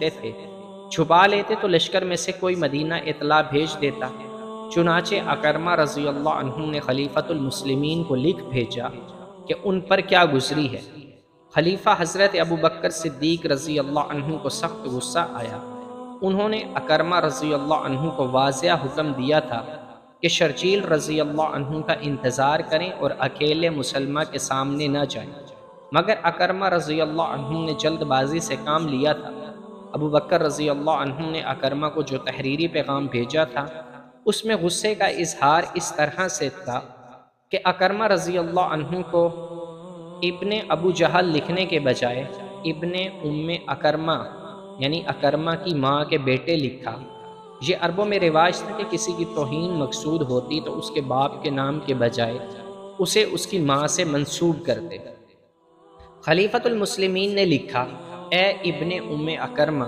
سکتے تھے، چھپا لیتے تو لشکر میں سے کوئی مدینہ اطلاع بھیج دیتا۔ چنانچہ اکرمہ رضی اللہ عنہ نے خلیفۃ المسلمین کو لکھ بھیجا کہ ان پر کیا گزری ہے۔ خلیفہ حضرت ابوبکر صدیق رضی اللہ عنہ کو سخت غصہ آیا۔ انہوں نے اکرمہ رضی اللہ عنہ کو واضح حکم دیا تھا کہ شرجیل رضی اللہ عنہ کا انتظار کریں اور اکیلے مسلمہ کے سامنے نہ جائیں، مگر اکرمہ رضی اللہ عنہ نے جلد بازی سے کام لیا تھا۔ ابوبکر رضی اللہ عنہ نے اکرمہ کو جو تحریری پیغام بھیجا تھا اس میں غصے کا اظہار اس طرح سے تھا کہ اکرمہ رضی اللہ عنہ کو ابن ابو جہل لکھنے کے بجائے ابن ام اکرمہ یعنی اکرمہ کی ماں کے بیٹے لکھا۔ یہ عربوں میں رواج تھا کہ کسی کی توہین مقصود ہوتی تو اس کے باپ کے نام کے بجائے اسے اس کی ماں سے منسوب کرتے۔ خلیفۃ المسلمین نے لکھا، اے ابن ام اکرمہ،